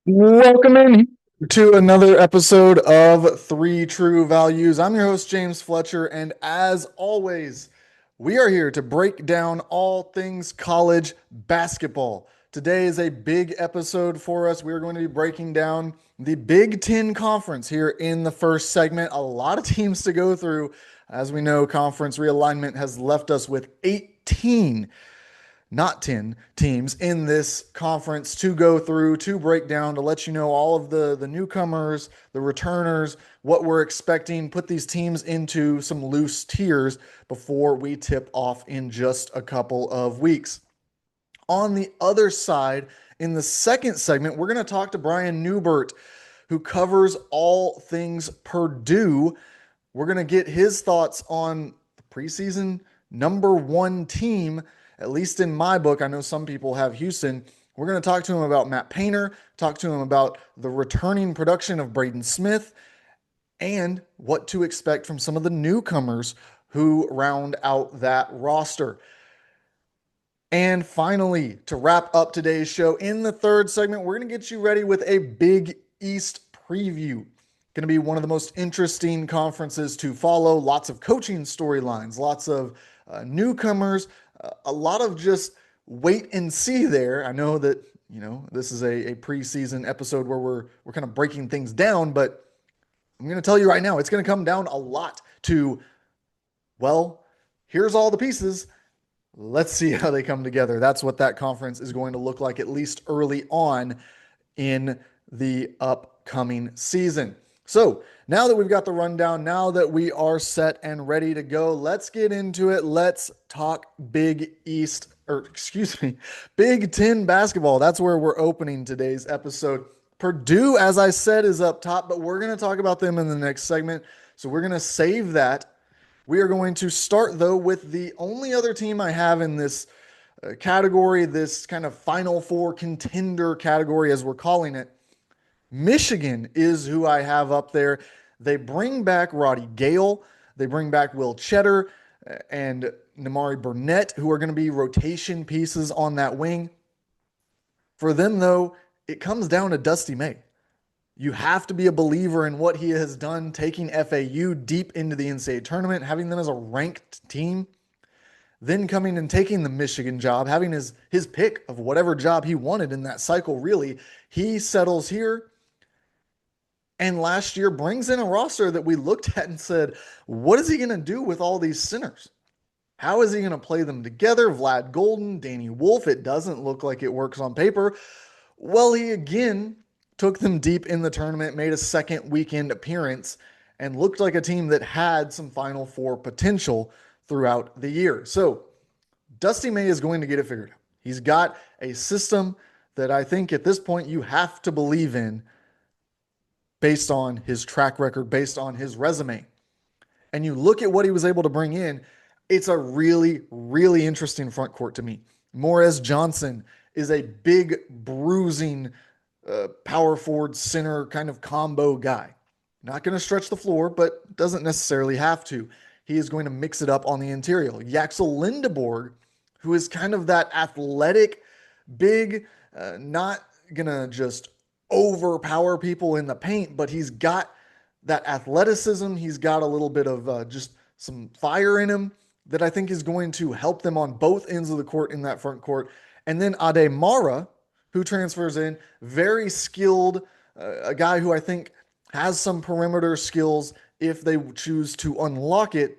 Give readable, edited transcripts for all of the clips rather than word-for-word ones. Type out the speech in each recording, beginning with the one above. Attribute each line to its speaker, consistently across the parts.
Speaker 1: Welcome in to another episode of Three True Values. I'm your host, James Fletcher, and as always, we are here to break down all things college basketball. Today is a big episode for us. We're going to be breaking down the Big Ten Conference here in the first segment. A lot of teams to go through. As we know, conference realignment has left us with 18, not 10 teams in this conference to go through, to break down, to let you know all of the newcomers, the returners, what we're expecting, put these teams into some loose tiers before we tip off in just a couple of weeks. On the other side, in the second segment, we're going to talk to Brian Neubert, who covers all things Purdue. We're going to get his thoughts on the preseason number one team, at least in my book. I know some people have Houston. We're going to talk to him about Matt Painter, talk to him about the returning production of Braden Smith, and what to expect from some of the newcomers who round out that roster. And finally, to wrap up today's show, in the third segment, we're going to get you ready with a Big East preview. Going to be one of the most interesting conferences to follow. Lots of coaching storylines, lots of newcomers, a lot of just wait and see there. I know that, this is a preseason episode where we're kind of breaking things down, but I'm going to tell you right now, it's going to come down a lot to, well, here's all the pieces. Let's see how they come together. That's what that conference is going to look like, at least early on in the upcoming season. So now that we've got the rundown, now that we are set and ready to go, let's get into it. Let's talk Big East, or excuse me, Big Ten basketball. That's where we're opening today's episode. Purdue, as I said, is up top, but we're going to talk about them in the next segment. So we're going to save that. We are going to start, though, with the only other team I have in this category, this kind of Final Four contender category, as we're calling it. Michigan is who I have up there. They bring back Roddy Gale. They bring back Will Cheddar and Namari Burnett, who are going to be rotation pieces on that wing. For them, though, it comes down to Dusty May. You have to be a believer in what he has done, taking FAU deep into the NCAA tournament, having them as a ranked team, then coming and taking the Michigan job, having his pick of whatever job he wanted in that cycle, really. He settles here, and last year brings in a roster that we looked at and said, what is he going to do with all these centers? How is he going to play them together? Vlad Golden, Danny Wolf, it doesn't look like it works on paper. Well, he again took them deep in the tournament, made a second weekend appearance, and looked like a team that had some Final Four potential throughout the year. So Dusty May is going to get it figured out. He's got a system that I think at this point you have to believe in based on his track record, based on his resume. And you look at what he was able to bring in, it's a really, really interesting front court to me. Morez Johnson is a big, bruising power forward center kind of combo guy. Not going to stretch the floor, but doesn't necessarily have to. He is going to mix it up on the interior. Yaxel Lindeborg, who is kind of that athletic, big, not going to just overpower people in the paint, but he's got that athleticism. He's got a little bit of just some fire in him that I think is going to help them on both ends of the court in that front court. And then Ade Mara, who transfers in, very skilled, a guy who I think has some perimeter skills if they choose to unlock it.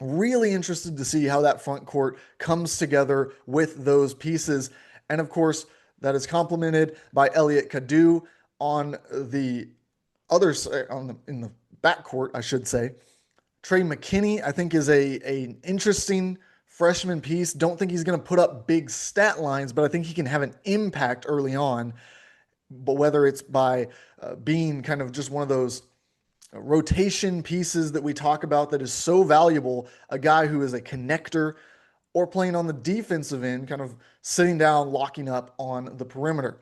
Speaker 1: Really interested to see how that front court comes together with those pieces. And of course, that is complemented by Elliot Kadu on the other side, in the backcourt, I should say. Trey McKinney, I think, is an interesting freshman piece. Don't think he's going to put up big stat lines, but I think he can have an impact early on. But whether it's by being kind of just one of those rotation pieces that we talk about that is so valuable, a guy who is a connector, or playing on the defensive end, kind of sitting down, locking up on the perimeter.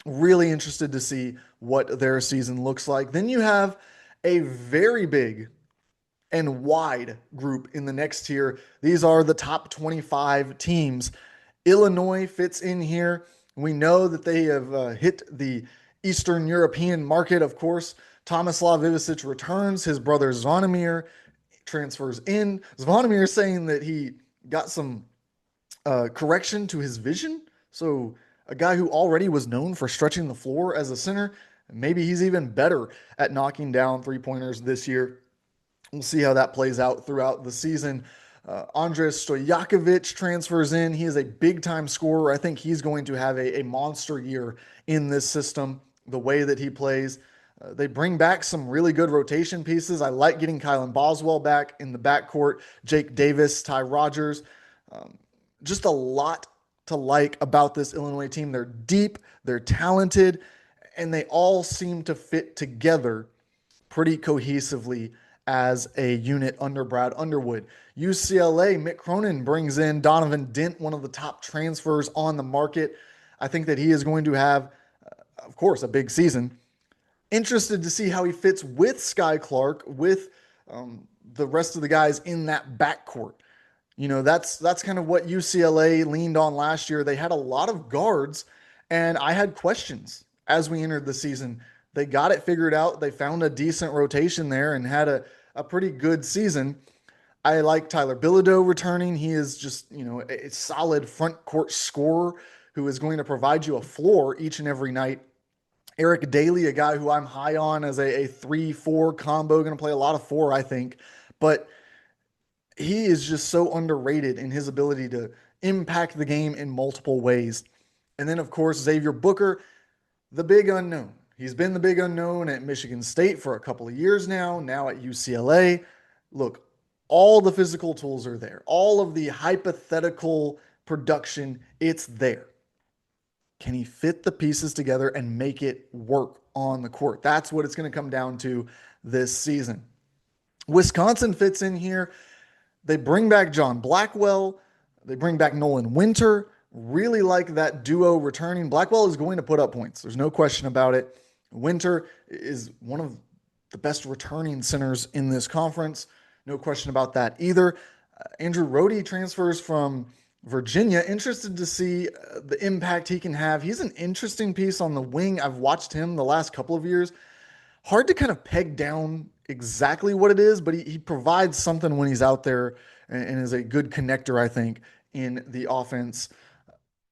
Speaker 1: Really interested to see what their season looks like. Then you have a very big and wide group in the next tier. These are the top 25 teams. Illinois fits in here. We know that they have hit the Eastern European market, of course, Tomislav Ivic returns. His brother Zvonimir transfers in. Zvonimir saying that he got some correction to his vision. So a guy who already was known for stretching the floor as a center, maybe he's even better at knocking down three-pointers this year. We'll see how that plays out throughout the season. Andres Stojakovic transfers in. He is a big time scorer. I think he's going to have a monster year in this system, the way that he plays. They bring back some really good rotation pieces. I like getting Kylan Boswell back in the backcourt, Jake Davis, Ty Rogers. Just a lot to like about this Illinois team. They're deep, they're talented, and they all seem to fit together pretty cohesively as a unit under Brad Underwood. UCLA, Mick Cronin brings in Donovan Dent, one of the top transfers on the market. I think that he is going to have, of course, a big season. Interested to see how he fits with Sky Clark, with the rest of the guys in that backcourt. That's kind of what UCLA leaned on last year. They had a lot of guards, and I had questions as we entered the season. They got it figured out. They found a decent rotation there and had a pretty good season. I like Tyler Bilodeau returning. He is just, a solid front court scorer who is going to provide you a floor each and every night. Eric Daly, a guy who I'm high on as a 3-4 combo, going to play a lot of four, I think. But he is just so underrated in his ability to impact the game in multiple ways. And then, of course, Xavier Booker, the big unknown. He's been the big unknown at Michigan State for a couple of years now at UCLA. Look, all the physical tools are there. All of the hypothetical production, it's there. Can he fit the pieces together and make it work on the court? That's what it's going to come down to this season. Wisconsin fits in here. They bring back John Blackwell. They bring back Nolan Winter. Really like that duo returning. Blackwell is going to put up points. There's no question about it. Winter is one of the best returning centers in this conference. No question about that either. Andrew Rohde transfers from Virginia. Interested to see the impact he can have. He's an interesting piece on the wing. I've watched him the last couple of years. Hard to kind of peg down exactly what it is, but he provides something when he's out there and is a good connector, I think, in the offense.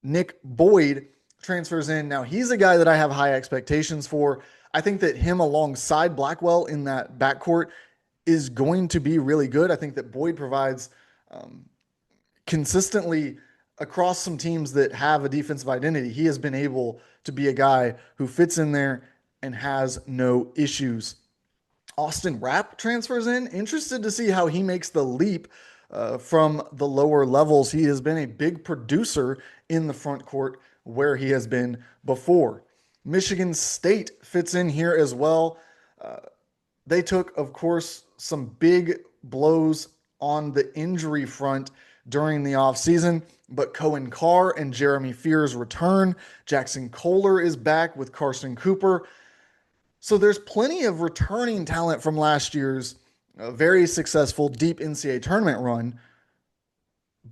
Speaker 1: Nick Boyd transfers in. Now, he's a guy that I have high expectations for. I think that him alongside Blackwell in that backcourt is going to be really good. I think that Boyd provides consistently across some teams that have a defensive identity. He has been able to be a guy who fits in there and has no issues. Austin Rapp transfers in. Interested to see how he makes the leap from the lower levels. He has been a big producer in the front court where he has been before. Michigan State fits in here as well. They took, of course, some big blows on the injury front during the offseason, but Cohen Carr and Jeremy Fears return. Jackson Kohler is back with Carson Cooper. So there's plenty of returning talent from last year's very successful deep NCAA tournament run,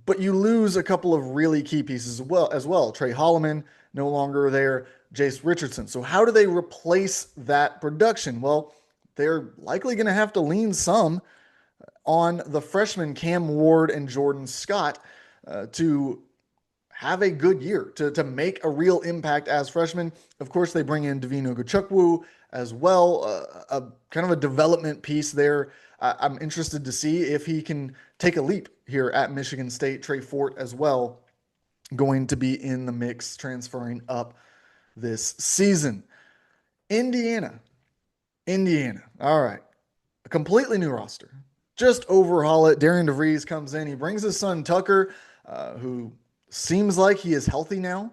Speaker 1: but you lose a couple of really key pieces as well. Trey Holloman, no longer there, Jace Richardson. So how do they replace that production? Well, they're likely going to have to lean some on the freshmen Cam Ward and Jordan Scott to have a good year, to make a real impact as freshmen. Of course, they bring in Davino Gachukwu as well, a kind of a development piece there. I'm interested to see if he can take a leap here at Michigan State. Trey Fort as well, going to be in the mix, transferring up this season. Indiana. All right. A completely new roster. Just overhaul it. Darian DeVries comes in. He brings his son Tucker, who seems like he is healthy now.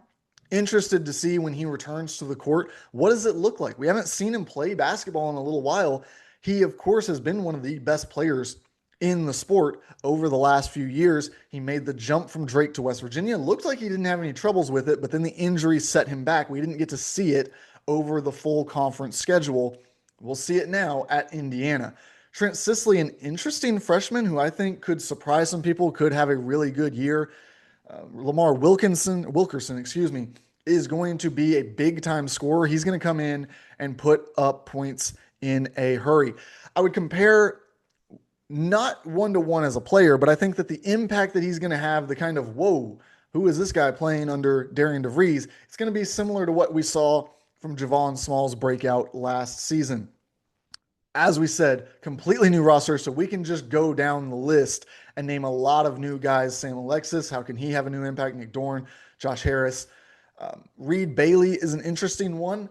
Speaker 1: Interested to see when he returns to the court. What does it look like? We haven't seen him play basketball in a little while. He, of course, has been one of the best players in the sport over the last few years. He made the jump from Drake to West Virginia. Looked like he didn't have any troubles with it, but then the injury set him back. We didn't get to see it over the full conference schedule. We'll see it now at Indiana. Trent Sisley, an interesting freshman who I think could surprise some people, could have a really good year. Lamar Wilkerson, is going to be a big time scorer. He's going to come in and put up points in a hurry. I would compare not one to one as a player, but I think that the impact that he's going to have, the kind of, whoa, who is this guy playing under Darian DeVries? It's going to be similar to what we saw from Javon Small's breakout last season. As we said, completely new roster, so we can just go down the list and name a lot of new guys. Sam Alexis, how can he have a new impact? Nick Dorn, Josh Harris. Reed Bailey is an interesting one.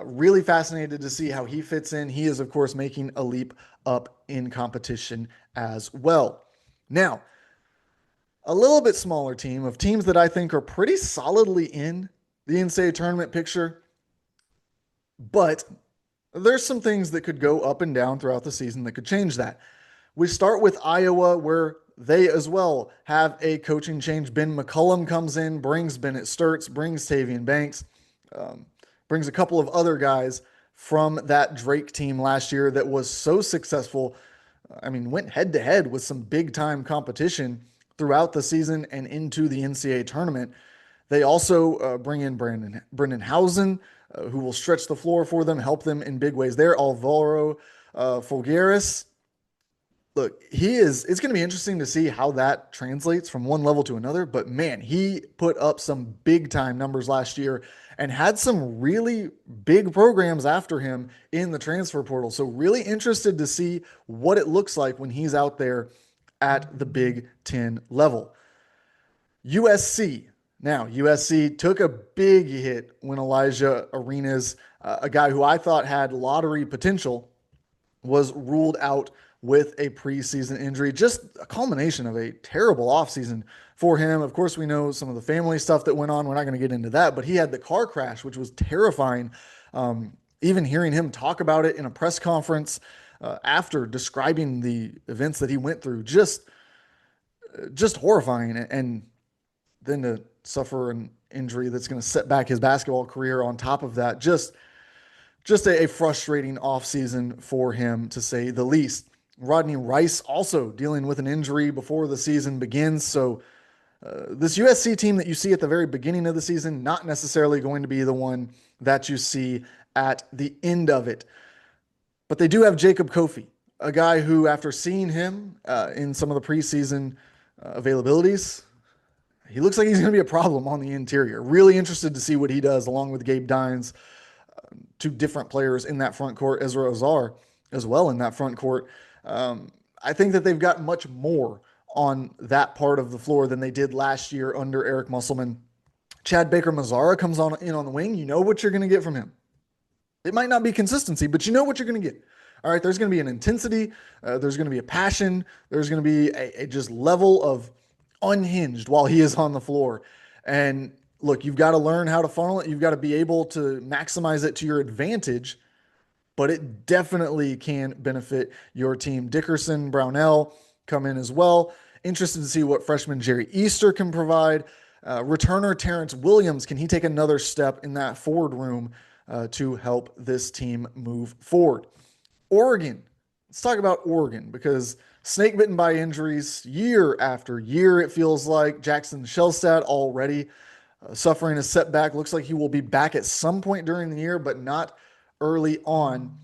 Speaker 1: Really fascinated to see how he fits in. He is, of course, making a leap up in competition as well. Now, a little bit smaller team of teams that I think are pretty solidly in the NCAA tournament picture, but there's some things that could go up and down throughout the season that could change that. We start with Iowa, where they as well have a coaching change. Ben McCullum comes in, brings Bennett Sturts, brings Tavian Banks, brings a couple of other guys from that Drake team last year that was so successful. I mean, went head to head with some big time competition throughout the season and into the NCAA tournament. They also bring in Brendan Housen, who will stretch the floor for them, help them in big ways there. Alvaro Folgueras, look, it's going to be interesting to see how that translates from one level to another. But man, he put up some big time numbers last year and had some really big programs after him in the transfer portal. So really interested to see what it looks like when he's out there at the Big Ten level. USC. Now, USC took a big hit when Elijah Arenas, a guy who I thought had lottery potential, was ruled out with a preseason injury. Just a culmination of a terrible offseason for him. Of course, we know some of the family stuff that went on. We're not going to get into that, but he had the car crash, which was terrifying. Even hearing him talk about it in a press conference after describing the events that he went through, just horrifying. And then to suffer an injury that's going to set back his basketball career on top of that, just a frustrating offseason for him, to say the least. Rodney Rice also dealing with an injury before the season begins. So this USC team that you see at the very beginning of the season, not necessarily going to be the one that you see at the end of it. But they do have Jacob Kofi, a guy who, after seeing him in some of the preseason availabilities, he looks like he's going to be a problem on the interior. Really interested to see what he does along with Gabe Dines, two different players in that front court. Ezra Azar as well in that front court. I think that they've got much more on that part of the floor than they did last year under Eric Musselman. Chad Baker-Mazara comes in on the wing. You know what you're going to get from him. It might not be consistency, but you know what you're going to get. All right, there's going to be an intensity. There's going to be a passion. There's going to be a just level of unhinged while he is on the floor. And look, you've got to learn how to funnel it. You've got to be able to maximize it to your advantage, but it definitely can benefit your team. Dickerson, Brownell come in as well. Interested to see what freshman Jerry Easter can provide. Returner Terrence Williams, can he take another step in that forward room to help this team move forward? Oregon. Let's talk about Oregon, because snake bitten by injuries year after year, it feels like. Jackson Shellstad already suffering a setback. Looks like he will be back at some point during the year, but not early on.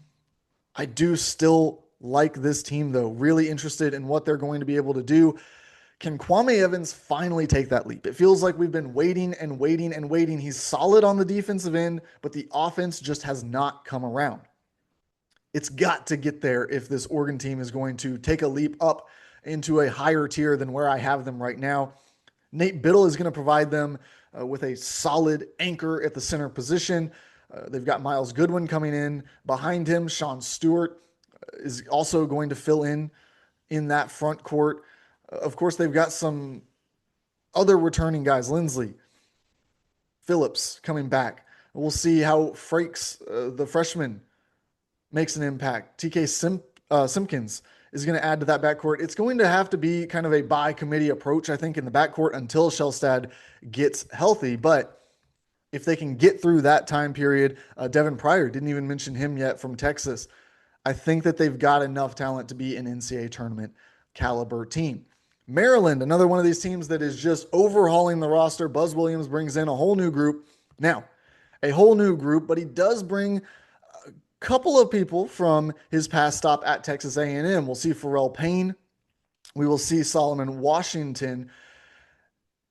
Speaker 1: I do still like this team, though. Really interested in what they're going to be able to do. Can Kwame Evans finally take that leap? It feels like we've been waiting and waiting and waiting. He's solid on the defensive end, but the offense just has not come around. It's got to get there if this Oregon team is going to take a leap up into a higher tier than where I have them right now. Nate Biddle is going to provide them with a solid anchor at the center position. They've got Miles Goodwin coming in behind him. Sean Stewart is also going to fill in that front court. Of course, they've got some other returning guys. Lindsley, Phillips coming back. We'll see how Frakes, the freshman, makes an impact. TK Simpkins is going to add to that backcourt. It's going to have to be kind of a by committee approach, I think, in the backcourt until Shellstad gets healthy. But if they can get through that time period, Devin Pryor, didn't even mention him yet, from Texas. I think that they've got enough talent to be an NCAA tournament caliber team. Maryland, another one of these teams that is just overhauling the roster. Buzz Williams brings in a whole new group Now, a whole new group, but he does bring a couple of people from his past stop at Texas A&M. We'll see Pharrell Payne. We will see Solomon Washington.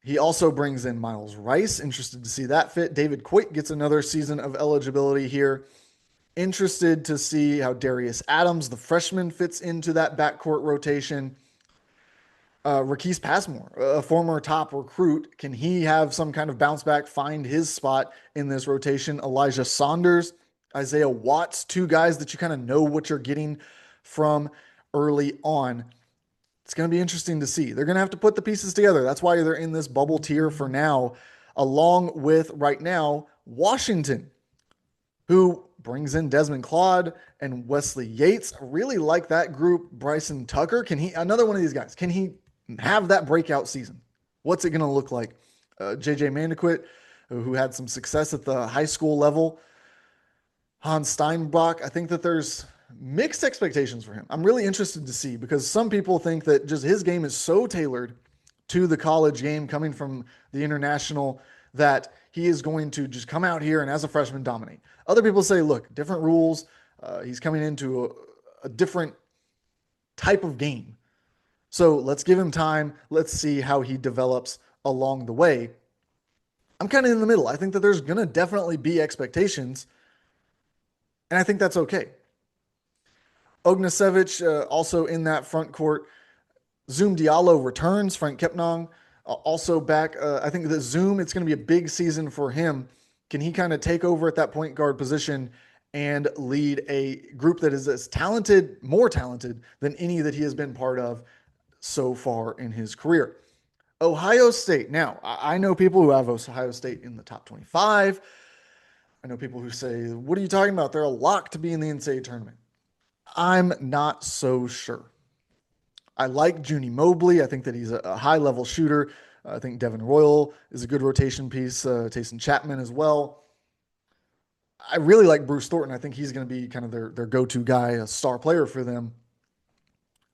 Speaker 1: He also brings in Miles Rice. Interested to see that fit. David Quick gets another season of eligibility here. Interested to see how Darius Adams, the freshman, fits into that backcourt rotation. Raquise Passmore, a former top recruit, can he have some kind of bounce back, find his spot in this rotation? Elijah Saunders, Isaiah Watts, two guys that you kind of know what you're getting from early on. It's going to be interesting to see. They're going to have to put the pieces together. That's why they're in this bubble tier for now, along with right now Washington, who brings in Desmond Claude and Wesley Yates. I really like that group. Bryson Tucker, can he, another one of these guys, can he have that breakout season? What's it going to look like? JJ Mandequit, who had some success at the high school level. Hans Steinbach, I think that there's mixed expectations for him. I'm really interested to see because some people think that just his game is so tailored to the college game coming from the international that he is going to just come out here and as a freshman dominate. Other people say, look, different rules. He's coming into a different type of game. So let's give him time. Let's see how he develops along the way. I'm kind of in the middle. I think that there's going to definitely be expectations, and I think that's okay. Ognisevich also in that front court. Zoom Diallo returns. Frank Kepnong also back. I think that Zoom, it's going to be a big season for him. Can he kind of take over at that point guard position and lead a group that is as talented, more talented than any that he has been part of so far in his career? Ohio State. Now, I know people who have Ohio State in the top 25. I know people who say, what are you talking about? They're a lock to be in the NCAA tournament. I'm not so sure. I like Junie Mobley. I think that he's a high-level shooter. I think Devin Royal is a good rotation piece. Tayson Chapman as well. I really like Bruce Thornton. I think he's going to be kind of their go-to guy, a star player for them.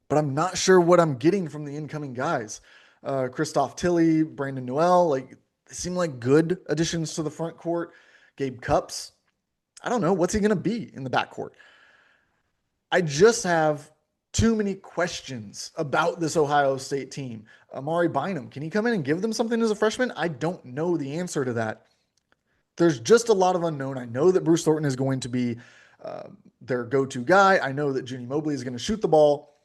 Speaker 1: But I'm not sure what I'm getting from the incoming guys. Christoph Tilley, Brandon Noel, like they seem like good additions to the front court. Gabe Cupps, I don't know. What's he going to be in the backcourt? I just have too many questions about this Ohio State team. Amari Bynum, can he come in and give them something as a freshman? I don't know the answer to that. There's just a lot of unknown. I know that Bruce Thornton is going to be their go-to guy. I know that Junie Mobley is going to shoot the ball.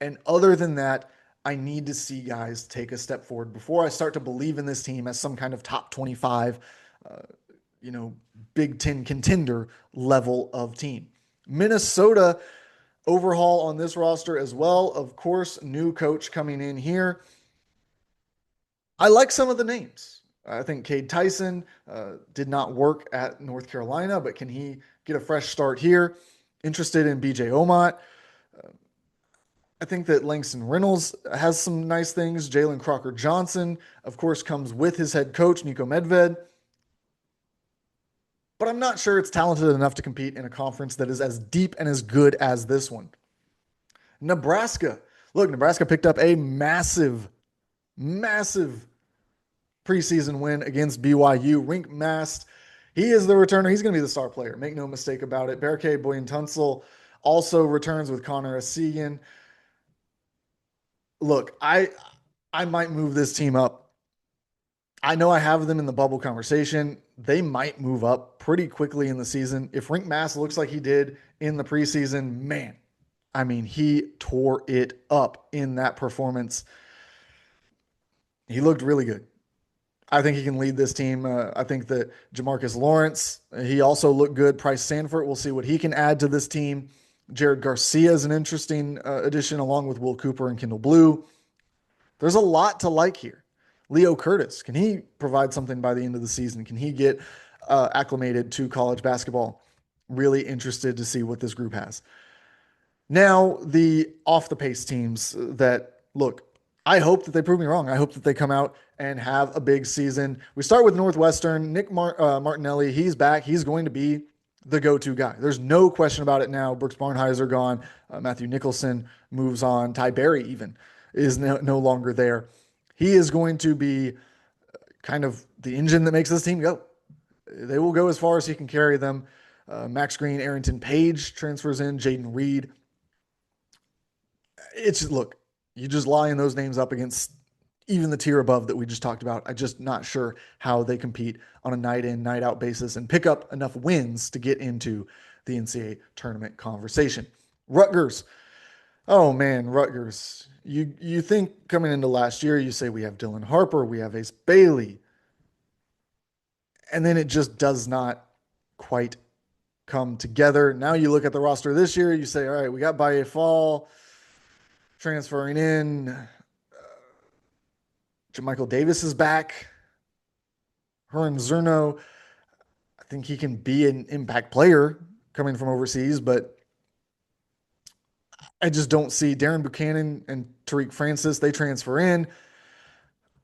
Speaker 1: And other than that, I need to see guys take a step forward before I start to believe in this team as some kind of top 25, Big Ten contender level of team. Minnesota overhaul on this roster as well. Of course, new coach coming in here. I like some of the names. I think Cade Tyson did not work at North Carolina, but can he get a fresh start here? Interested in BJ Omot. I think that Langston Reynolds has some nice things. Jalen Crocker Johnson, of course, comes with his head coach, Nico Medved. But I'm not sure it's talented enough to compete in a conference that is as deep and as good as this one. Nebraska. Look, Nebraska picked up a massive preseason win against BYU. Rink Mast, he is the returner. He's going to be the star player. Make no mistake about it. Berke Boyan-Tunsil also returns with Connor Esigian. Look, I might move this team up. I know I have them in the bubble conversation. They might move up pretty quickly in the season. If Rink Mast looks like he did in the preseason, man, I mean, he tore it up in that performance. He looked really good. I think he can lead this team. I think that Jamarcus Lawrence, he also looked good. Price Sanford, we'll see what he can add to this team. Jared Garcia is an interesting addition along with Will Cooper and Kendall Blue. There's a lot to like here. Leo Curtis, can he provide something by the end of the season? Can he get acclimated to college basketball? Really interested to see what this group has. Now, the off-the-pace teams that, look, I hope that they prove me wrong. I hope that they come out and have a big season. We start with Northwestern. Nick Martinelli, he's back. He's going to be the go-to guy. There's no question about it now. Brooks Barnheiser gone. Matthew Nicholson moves on. Ty Berry even is no longer there. He is going to be kind of the engine that makes this team go. They will go as far as he can carry them. Max Green, Arrington Page transfers in, Jaden Reed. It's look, you just line those names up against even the tier above that we just talked about. I'm just not sure how they compete on a night in, night out basis and pick up enough wins to get into the NCAA tournament conversation. Rutgers. Oh man, Rutgers. You think coming into last year, you say we have Dylan Harper, we have Ace Bailey, and then it just does not quite come together. Now you look at the roster this year, you say, all right, we got Baye Fall transferring in. Michael Davis is back. Herman Zerno, I think he can be an impact player coming from overseas, but I just don't see Darren Buchanan and Tariq Francis. They transfer in.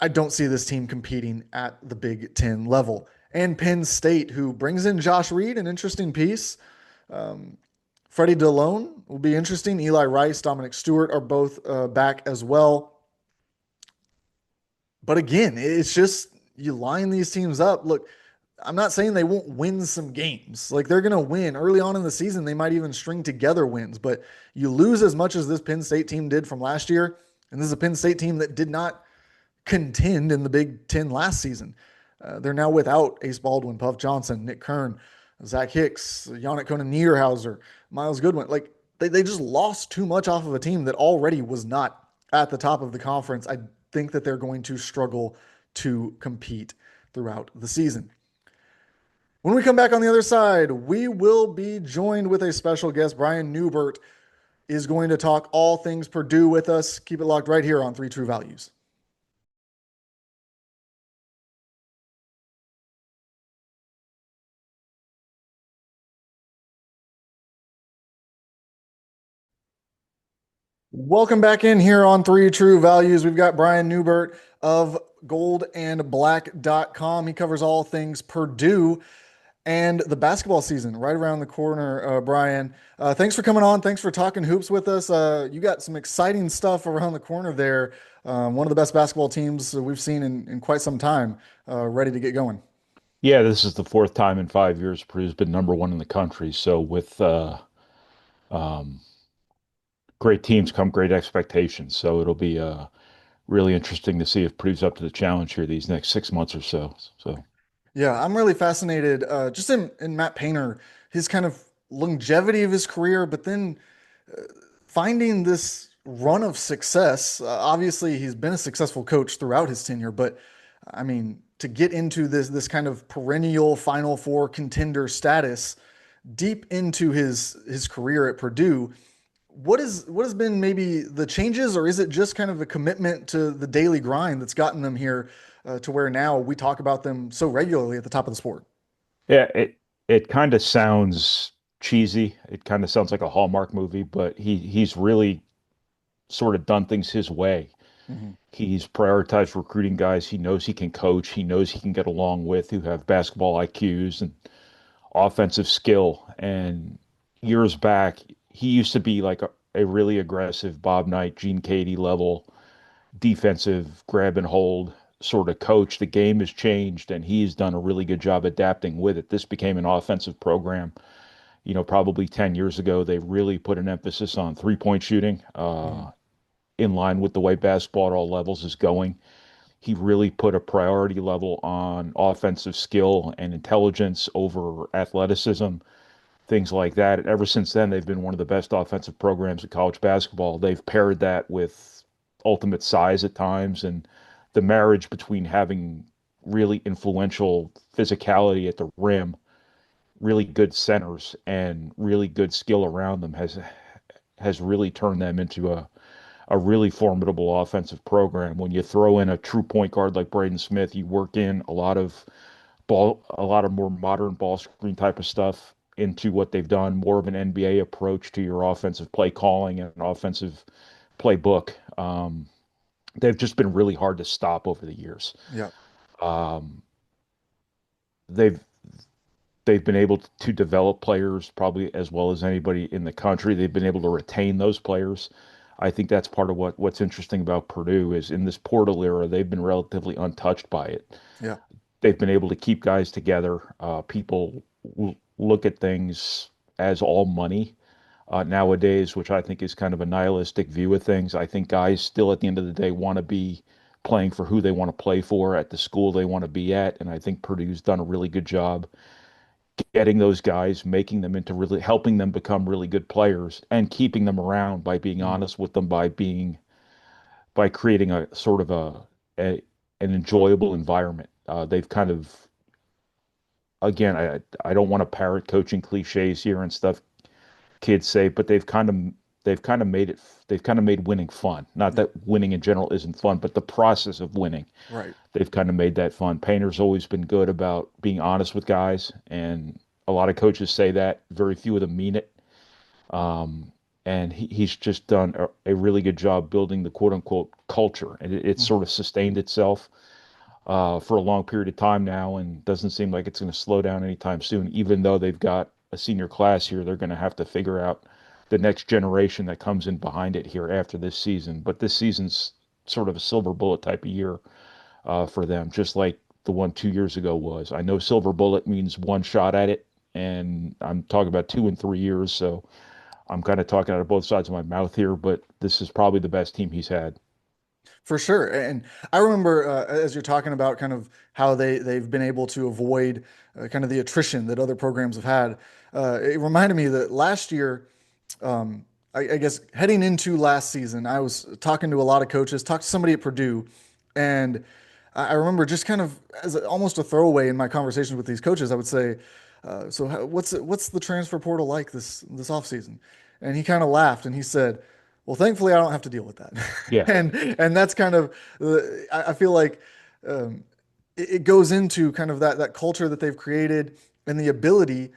Speaker 1: I don't see this team competing at the Big Ten level. And Penn State, who brings in Josh Reed, an interesting piece. Freddie DeLone will be interesting. Eli Rice, Dominic Stewart are both back as well. But again, it's just you line these teams up. Look, I'm not saying they won't win some games. Like they're going to win early on in the season. They might even string together wins, but you lose as much as this Penn State team did from last year. And this is a Penn State team that did not contend in the Big Ten last season. They're now without Ace Baldwin, Puff Johnson, Nick Kern, Zach Hicks, Yannick Conan Nierhauser, Miles Goodwin. Like they just lost too much off of a team that already was not at the top of the conference. I think that they're going to struggle to compete throughout the season. When we come back on the other side, we will be joined with a special guest. Brian Neubert is going to talk all things Purdue with us. Keep it locked right here on Three True Values. Welcome back in here on Three True Values. We've got Brian Neubert of goldandblack.com. He covers all things Purdue and the basketball season right around the corner. Brian, thanks for coming on. Thanks for talking hoops with us. You got some exciting stuff around the corner there. One of the best basketball teams we've seen in quite some time, ready to get going.
Speaker 2: Yeah, this is the fourth time in 5 years Purdue's been number one in the country. So with um, great teams come great expectations. So it'll be really interesting to see if Purdue's up to the challenge here these next 6 months or so. So
Speaker 1: Yeah, I'm really fascinated just in Matt Painter, his kind of longevity of his career, but then finding this run of success. Obviously, he's been a successful coach throughout his tenure, but I mean, to get into this kind of perennial Final Four contender status deep into his career at Purdue, what has been maybe the changes, or is it just kind of a commitment to the daily grind that's gotten them here to where now we talk about them so regularly at the top of the sport?
Speaker 2: yeah, it kind of sounds cheesy. It kind of sounds like a Hallmark movie, but he's really sort of done things his way.
Speaker 1: Mhm.
Speaker 2: He's prioritized recruiting guys he knows he can coach, he knows he can get along with, who have basketball IQs and offensive skill. And years back, he used to be like a really aggressive Bob Knight, Gene Katie level defensive grab and hold sort of coach. The game has changed, and he's done a really good job adapting with it. This became an offensive program. Probably 10 years ago, they really put an emphasis on three-point shooting,
Speaker 1: Mhm.
Speaker 2: in line with the way basketball at all levels is going. He really put a priority level on offensive skill and intelligence over athleticism, things like that. And ever since then, they've been one of the best offensive programs in college basketball. They've paired that with ultimate size at times, and the marriage between having really influential physicality at the rim, really good centers, and really good skill around them has really turned them into a really formidable offensive program. When you throw in a true point guard like Braden Smith, you work in a lot of more modern ball screen type of stuff into what they've done, more of an NBA approach to your offensive play calling and offensive playbook. They've just been really hard to stop over the years.
Speaker 1: Yeah.
Speaker 2: Um, they've they've been able to develop players probably as well as anybody in the country. They've been able to retain those players. I think that's part of what's interesting about Purdue is in this portal era, they've been relatively untouched by it.
Speaker 1: Yeah.
Speaker 2: they've been able to keep guys together. People look at things as all money nowadays, which I think is kind of a nihilistic view of things. I think guys still at the end of the day want to be playing for who they want to play for at the school they want to be at. And I think Purdue's done a really good job getting those guys, making them into really helping them become really good players and keeping them around by being
Speaker 1: Mhm.
Speaker 2: honest with them, by creating a sort of a an enjoyable environment. They've kind of again, I don't want to parrot coaching cliches here and stuff kids say, but they've kind of made it they've kind of made winning fun. Not
Speaker 1: Yep.
Speaker 2: that winning in general isn't fun, but the process of winning,
Speaker 1: Right.
Speaker 2: they've kind of made that fun. Painter's always been good about being honest with guys, and a lot of coaches say that. Very few of them mean it. Um, and he's just done a really good job building the quote unquote culture, and it's
Speaker 1: Mhm.
Speaker 2: sort of sustained itself for a long period of time now, and doesn't seem like it's going to slow down anytime soon. Even though they've got a senior class here, they're going to have to figure out the next generation that comes in behind it here after this season. But this season's sort of a silver bullet type of year for them, just like the one 2 years ago was. I know silver bullet means one shot at it, and I'm talking about 2 and 3 years, so I'm kind of talking out of both sides of my mouth here, but this is probably the best team he's had.
Speaker 1: For sure. And I remember as you're talking about kind of how they've been able to avoid kind of the attrition that other programs have had. It reminded me that last year, I guess heading into last season, I was talking to a lot of coaches, talked to somebody at Purdue, and I remember just kind of as almost a throwaway in my conversations with these coaches, I would say, what's the transfer portal like this offseason? And he kind of laughed and he said, "Well, thankfully, I don't have to deal with that."
Speaker 2: Yeah.
Speaker 1: And that's kind of I feel like um, it goes into kind of that culture that they've created and the ability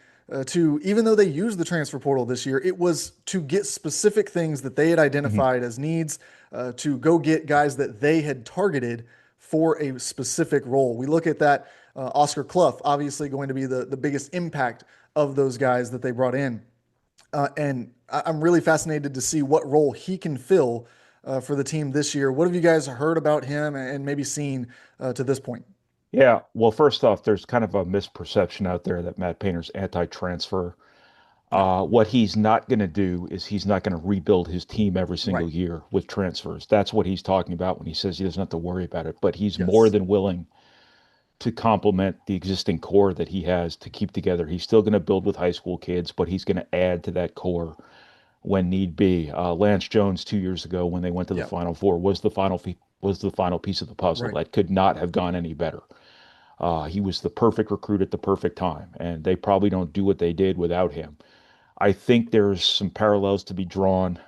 Speaker 1: to, even though they used the transfer portal this year, it was to get specific things that they had
Speaker 2: Mhm.
Speaker 1: identified as needs to go get guys that they had targeted for a specific role. We look at that Oscar Clough, obviously going to be the biggest impact of those guys that they brought in. And I'm really fascinated to see what role he can fill for the team this year. What have you guys heard about him and maybe seen to this point?
Speaker 2: Yeah, well, first off, there's kind of a misperception out there that Matt Painter's anti-transfer.
Speaker 1: No.
Speaker 2: What he's not going to do is he's not going to rebuild his team every
Speaker 1: Right.
Speaker 2: single year with transfers. That's what he's talking about when he says he doesn't have to worry about it. But he's more
Speaker 1: Yes.
Speaker 2: than willing to complement the existing core that he has to keep together. He's still going to build with high school kids, but he's going to add to that core when need be. Lance Jones 2 years ago, when they went to the
Speaker 1: Yeah.
Speaker 2: Final Four, was the final piece of the puzzle
Speaker 1: Right.
Speaker 2: that could not have gone any better. He was the perfect recruit at the perfect time, and they probably don't do what they did without him. I think there's some parallels to be drawn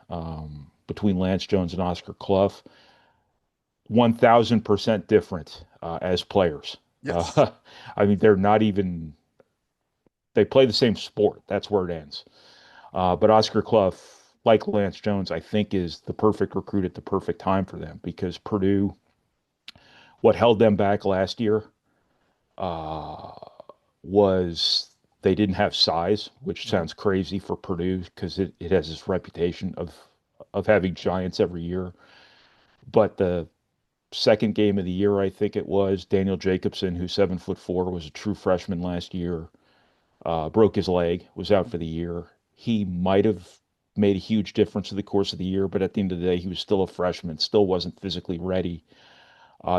Speaker 2: between Lance Jones and Oscar Clough. 1000% different as players.
Speaker 1: Yes.
Speaker 2: Uh, I mean, they're not even, they play the same sport. That's where it ends. But Oscar Clough, like Lance Jones, I think is the perfect recruit at the perfect time for them because Purdue, what held them back last year uh, was they didn't have size, which
Speaker 1: Mhm.
Speaker 2: sounds crazy for Purdue because it has this reputation of having giants every year. But the second game of the year, I think it was, Daniel Jacobson, who's 7'4", was a true freshman last year, broke his leg, was out for the year. He might have made a huge difference in the course of the year, but at the end of the day, he was still a freshman, still wasn't physically ready.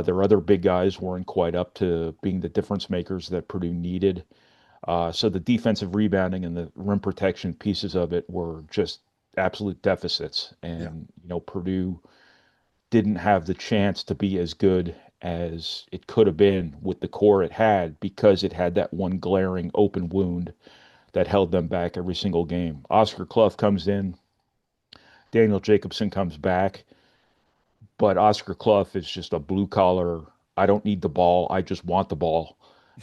Speaker 2: Their other big guys weren't quite up to being the difference makers that Purdue needed. So the defensive rebounding and the rim protection pieces of it were just absolute deficits.
Speaker 1: Yeah.
Speaker 2: And, Purdue didn't have the chance to be as good as it could have been with the core it had because it had that one glaring open wound that held them back every single game. Oscar Clough comes in, Daniel Jacobson comes back, but Oscar Clough is just a blue collar, I don't need the ball, I just want the ball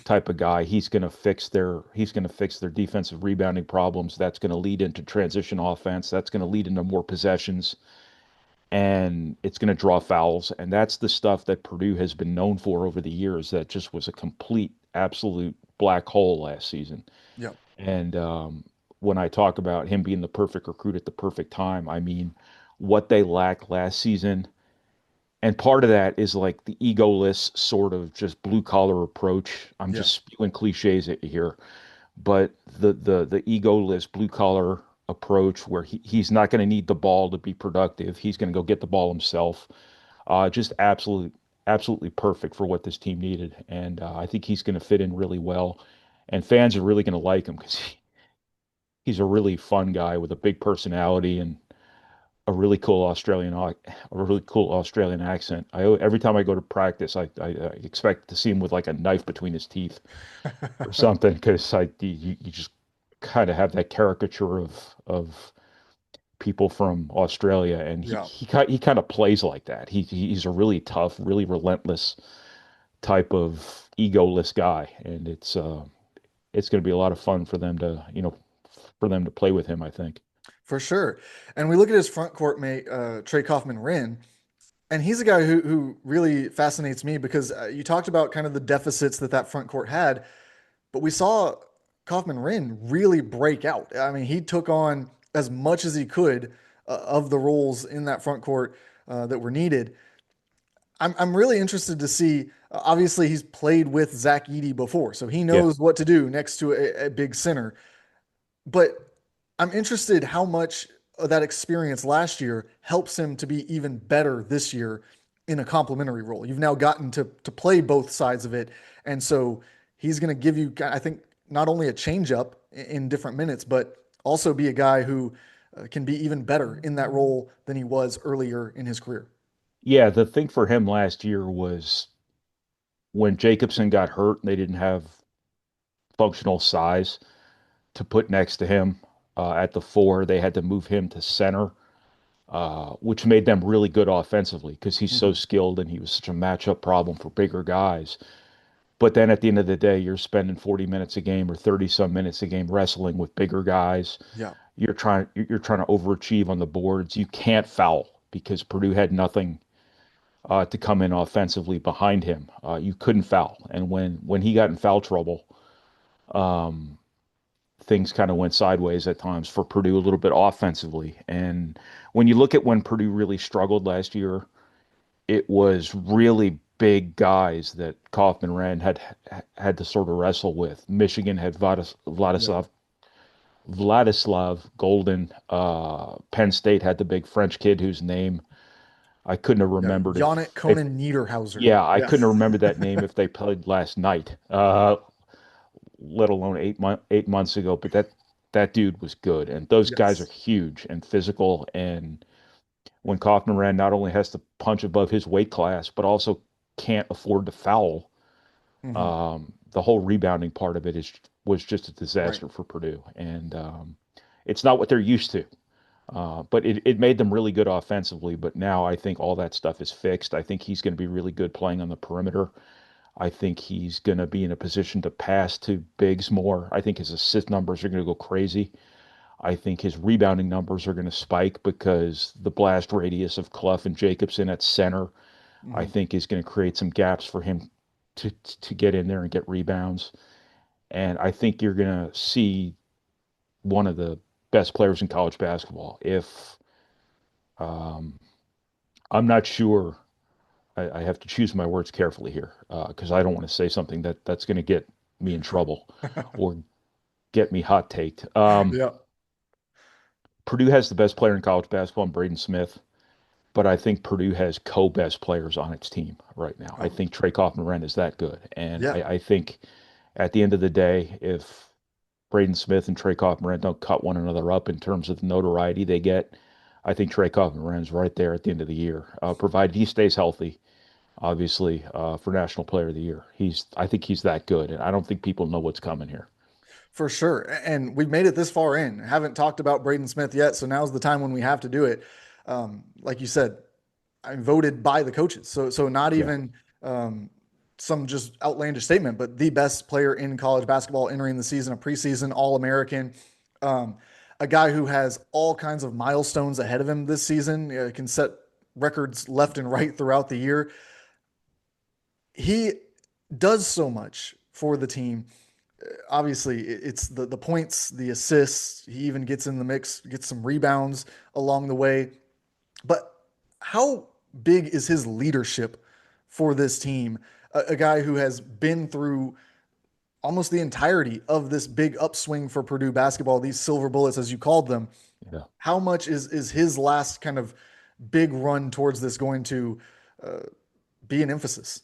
Speaker 2: type of guy. He's going to fix their defensive rebounding problems. That's going to lead into transition offense. That's going to lead into more possessions and it's going to draw fouls. And that's the stuff that Purdue has been known for over the years. That just was a complete, absolute black hole last season.
Speaker 1: Yeah.
Speaker 2: And when I talk about him being the perfect recruit at the perfect time, I mean what they lacked last season. And part of that is like the egoless sort of just blue collar approach. I'm
Speaker 1: Yeah.
Speaker 2: just spewing cliches at you here, but the egoless blue collar approach where he's not going to need the ball to be productive. He's going to go get the ball himself. Just absolutely perfect for what this team needed, and I think he's going to fit in really well. And fans are really going to like him because he's a really fun guy with a big personality and a really cool Australian accent. Every time I go to practice, I expect to see him with like a knife between his teeth or something because you just kind of have that caricature of people from Australia, and
Speaker 1: Yeah.
Speaker 2: he kind of plays like that. He's a really tough, really relentless type of egoless guy, and it's going to be a lot of fun for them to for them to play with him, I think.
Speaker 1: For sure. And we look at his front court mate, Trey Kaufman-Renn, and he's a guy who really fascinates me because you talked about kind of the deficits that that front court had, but we saw Kaufman-Renn really break out. I mean, he took on as much as he could of the roles in that front court that were needed. I'm really interested to see. Obviously, he's played with Zach Edey before, so he
Speaker 2: Yeah.
Speaker 1: knows what to do next to a big center. But I'm interested how much of that experience last year helps him to be even better this year in a complementary role. You've now gotten to play both sides of it, and so he's going to give you, I think, not only a change up in different minutes, but also be a guy who can be even better in that role than he was earlier in his career.
Speaker 2: Yeah, the thing for him last year was when Jacobson got hurt, they didn't have functional size to put next to him at the four. They had to move him to center, which made them really good offensively because he's so
Speaker 1: Mhm.
Speaker 2: skilled and he was such a matchup problem for bigger guys. But then at the end of the day, you're spending 40 minutes a game or 30 some minutes a game wrestling with bigger guys.
Speaker 1: Yeah.
Speaker 2: You're trying to overachieve on the boards. You can't foul because Purdue had nothing to come in offensively behind him. You couldn't foul, and when he got in foul trouble, um, things kind of went sideways at times for Purdue a little bit offensively. And when you look at when Purdue really struggled last year, it was really big guys that Kaufman Ran had to sort of wrestle with. Michigan had
Speaker 1: Yeah.
Speaker 2: Vladislav Golden. Penn State had the big French kid whose name I couldn't have
Speaker 1: Yeah.
Speaker 2: remembered
Speaker 1: Yannick
Speaker 2: if
Speaker 1: Conan Niederhauser.
Speaker 2: yeah, I
Speaker 1: Yeah.
Speaker 2: couldn't have remembered that name if they played last night, let alone 8 months ago. But that dude was good, and those guys are
Speaker 1: Yes.
Speaker 2: huge and physical. And when Kaufman ran, not only has to punch above his weight class, but also can't afford to foul.
Speaker 1: Hmm.
Speaker 2: The whole rebounding part of it is was just a
Speaker 1: Right.
Speaker 2: disaster for Purdue, and it's not what they're used to. But it made them really good offensively. But now I think all that stuff is fixed. I think he's going to be really good playing on the perimeter. I think he's going to be in a position to pass to bigs more. I think his assist numbers are going to go crazy. I think his rebounding numbers are going to spike because the blast radius of Clough and Jacobson at center, I
Speaker 1: Hmm.
Speaker 2: think, is going to create some gaps for him to get in there and get rebounds. And I think you're going to see one of the best players in college basketball. If um, I'm not sure, I have to choose my words carefully here because I don't want to say something that's going to get me in trouble or get me hot taked.
Speaker 1: Yeah.
Speaker 2: Purdue has the best player in college basketball, in Braden Smith, but I think Purdue has co-best players on its team right now. I
Speaker 1: Oh,
Speaker 2: think Trey Kaufman-Renn is that good, and
Speaker 1: yeah.
Speaker 2: I think at the end of the day, if Braden Smith and Trey Kaufman-Renn don't cut one another up in terms of the notoriety they get, I think Trey Kaufman-Renn's right there at the end of the year, provided he stays healthy. Obviously, for National Player of the Year, I think he's that good, and I don't think people know what's coming here.
Speaker 1: For sure. And we've made it this far in. Haven't talked about Braden Smith yet, so now's the time when we have to do it. Like you said, I'm voted by the coaches. So not
Speaker 2: Yeah.
Speaker 1: even um, some just outlandish statement, but the best player in college basketball entering the season, a preseason All-American, um, a guy who has all kinds of milestones ahead of him this season, can set records left and right throughout the year. He does so much for the team. Obviously, it's the points, the assists. He even gets in the mix, gets some rebounds along the way. But how big is his leadership for this team? A guy who has been through almost the entirety of this big upswing for Purdue basketball, these silver bullets, as you called them.
Speaker 2: Yeah.
Speaker 1: How much is his last kind of big run towards this going to uh, be an emphasis?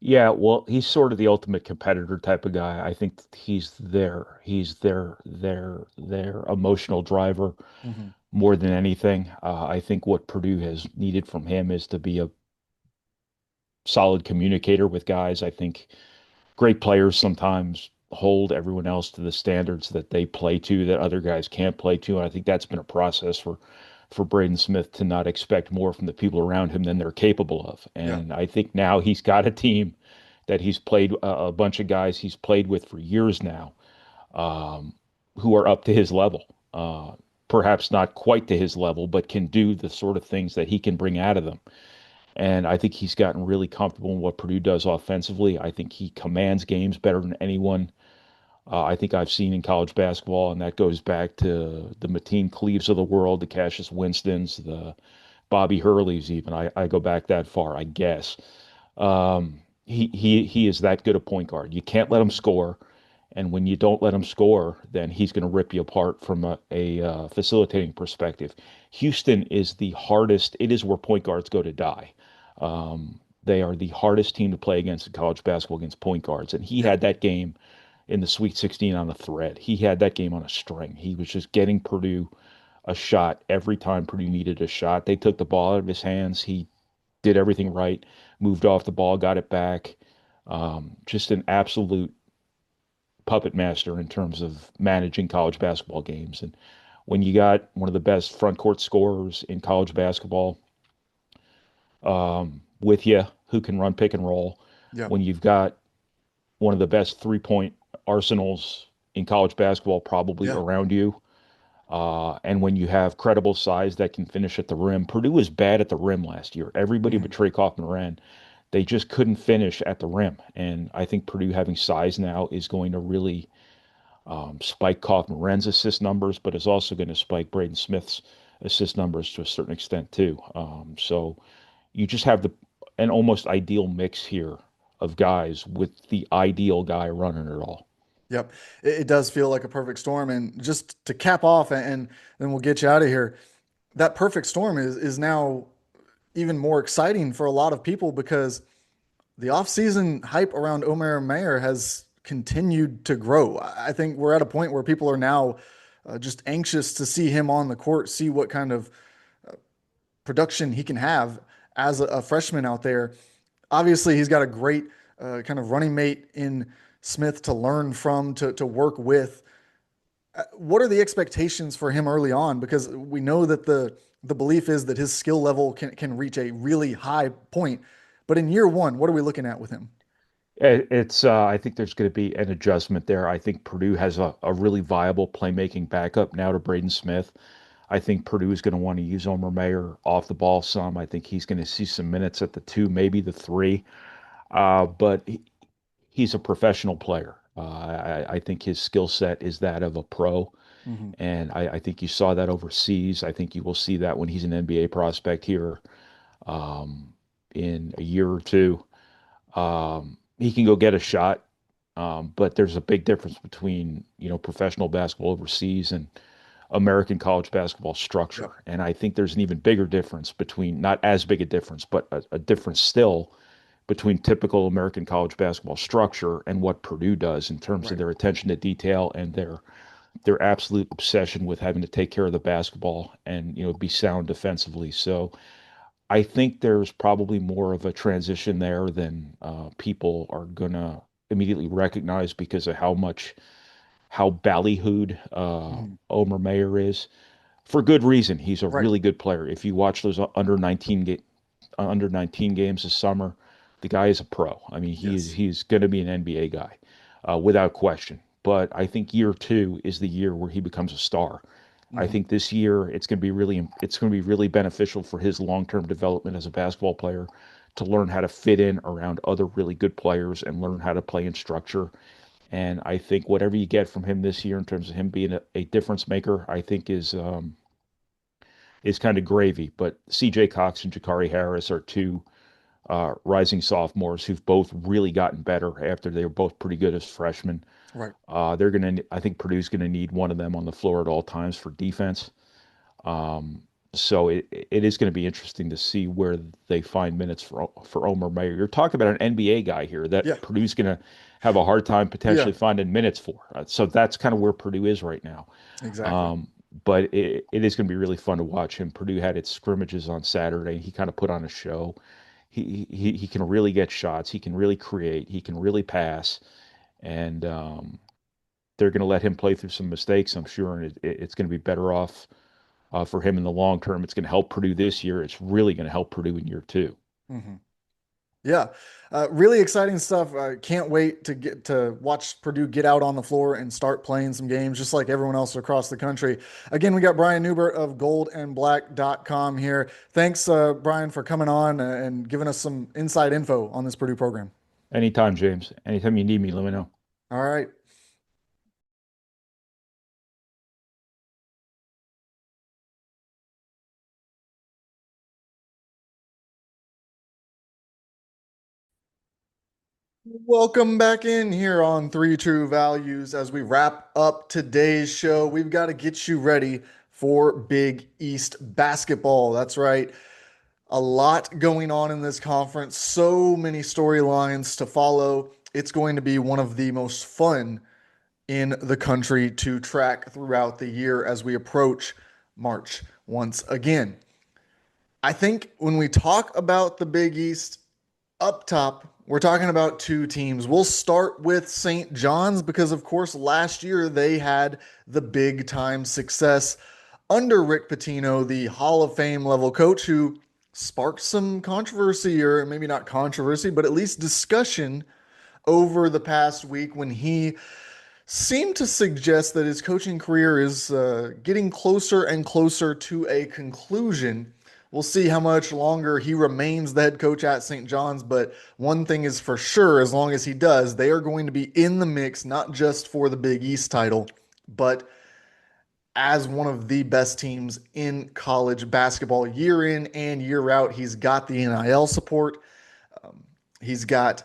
Speaker 2: Yeah, well, he's sort of the ultimate competitor type of guy. I think he's their emotional driver
Speaker 1: Hmm.
Speaker 2: more than anything. I think what Purdue has needed from him is to be a solid communicator with guys. I think great players sometimes hold everyone else to the standards that they play to that other guys can't play to. And I think that's been a process for Braden Smith to not expect more from the people around him than they're capable of.
Speaker 1: Yeah.
Speaker 2: And I think now he's got a team that he's played a bunch of guys he's played with for years now, um, who are up to his level. Perhaps not quite to his level, but can do the sort of things that he can bring out of them. And I think he's gotten really comfortable in what Purdue does offensively. I think he commands games better than anyone I think I've seen in college basketball, and that goes back to the Mateen Cleaves of the world, the Cassius Winstons, the Bobby Hurleys. Even I go back that far, I guess. He is that good a point guard. You can't let him
Speaker 1: Hmm.
Speaker 2: score, and when you don't let him score, then he's going to rip you apart from a facilitating perspective. Houston is the hardest. It is where point guards go to die. They are the hardest team to play against in college basketball against point guards, and he
Speaker 1: Yeah.
Speaker 2: had that game in the Sweet 16 on a thread. He had that game on a string. He was just getting Purdue a shot every time Purdue needed a shot. They took the ball out of his hands. He did everything right, moved off the ball, got it back. Just an absolute puppet master in terms of managing college basketball games. And when you got one of the best front court scorers in college basketball with you who can run pick and roll,
Speaker 1: Yeah.
Speaker 2: when you've got one of the best 3 point arsenals in college basketball probably
Speaker 1: Yeah.
Speaker 2: around you, and when you have credible size that can finish at the rim. Purdue was bad at the rim last year. Everybody but
Speaker 1: Hmm.
Speaker 2: Trey Kaufman-Renn, they just couldn't finish at the rim. And I think Purdue having size now is going to really spike Kaufman-Renn's assist numbers, but is also going to spike Braden Smith's assist numbers to a certain extent too. So you just have the an almost ideal mix here of guys with the ideal guy running it all.
Speaker 1: Yep. It does feel like a perfect storm. And just to cap off, and then we'll get you out of here. That perfect storm is now even more exciting for a lot of people because the offseason hype around Omer Mayer has continued to grow. I think we're at a point where people are now just anxious to see him on the court, see what kind of production he can have as a freshman out there. Obviously, he's got a great kind of running mate in Smith to learn from, to work with. What are the expectations for him early on? Because we know that the belief is that his skill level can reach a really high point. But in year one, what are we looking at with him?
Speaker 2: It's I think there's going to be an adjustment there. I think Purdue has a really viable playmaking backup now to Braden Smith. I think Purdue is going to want to use Omer Mayer off the ball some. I think he's going to see some minutes at the two, maybe the three. But he's a professional player. I think his skill set is that of a pro,
Speaker 1: Hmm.
Speaker 2: and I think you saw that overseas. I think you will see that when he's an NBA prospect here in a year or two. He can go get a shot, but there's a big difference between professional basketball overseas and American college basketball structure.
Speaker 1: Yep.
Speaker 2: And I think there's an even bigger difference between not as big a difference, but a difference still between typical American college basketball structure and what Purdue does in terms of
Speaker 1: Right.
Speaker 2: their attention to detail and their absolute obsession with having to take care of the basketball and be sound defensively. So I think there's probably more of a transition there than people are gonna immediately recognize because of how ballyhooed
Speaker 1: Hmm.
Speaker 2: Omer Mayer is. For good reason. He's a
Speaker 1: Right.
Speaker 2: really good player. If you watch those under 19 games this summer, the guy is a pro. I mean,
Speaker 1: Yes.
Speaker 2: he's going to be an NBA guy, without question. But I think year two is the year where he becomes a star. I
Speaker 1: Hmm.
Speaker 2: think this year it's going to be really beneficial for his long-term development as a basketball player to learn how to fit in around other really good players and learn how to play in structure. And I think whatever you get from him this year in terms of him being a difference maker, I think is is kind of gravy. But C.J. Cox and Jakari Harris are two rising sophomores who've both really gotten better after they were both pretty good as freshmen.
Speaker 1: Right.
Speaker 2: I think Purdue's gonna need one of them on the floor at all times for defense. Um, so it is going to be interesting to see where they find minutes for Omer Mayer. You're talking about an NBA guy here
Speaker 1: Yeah,
Speaker 2: that Purdue's going to have a hard time
Speaker 1: yeah,
Speaker 2: potentially finding minutes for. So that's kind of where Purdue is right now.
Speaker 1: exactly.
Speaker 2: Um, but it is going to be really fun to watch him. Purdue had its scrimmages on Saturday. He kind of put on a show. He can really get shots. He can really create. He can really pass. And they're going to let him play through some mistakes, I'm sure, and it's going to be better off for him in the long term. It's going to help Purdue this year. It's really going to help Purdue in year two.
Speaker 1: Hmm. Yeah, really exciting stuff. Can't wait to get to watch Purdue get out on the floor and start playing some games, just like everyone else across the country. Again, we got Brian Neubert of goldandblack.com here. Thanks, Brian, for coming on and giving us some inside info on this Purdue program.
Speaker 2: Anytime, James. Anytime you need me, let me know.
Speaker 1: All right. Welcome back in here on Three True Values. As we wrap up today's show, we've got to get you ready for Big East basketball. That's right. A lot going on in this conference, so many storylines to follow. It's going to be one of the most fun in the country to track throughout the year as we approach March once again. I think when we talk about the Big East, up top, we're talking about two teams. We'll start with St. John's because, of course, last year they had the big time success under Rick Pitino, the Hall of Fame level coach, who sparked some controversy, or maybe not controversy, but at least discussion over the past week when he seemed to suggest that his coaching career is getting closer and closer to a conclusion. We'll see how much longer he remains the head coach at St. John's, but one thing is for sure, as long as he does, they are going to be in the mix, not just for the Big East title, but as one of the best teams in college basketball year in and year out. He's got the NIL support. Um, he's got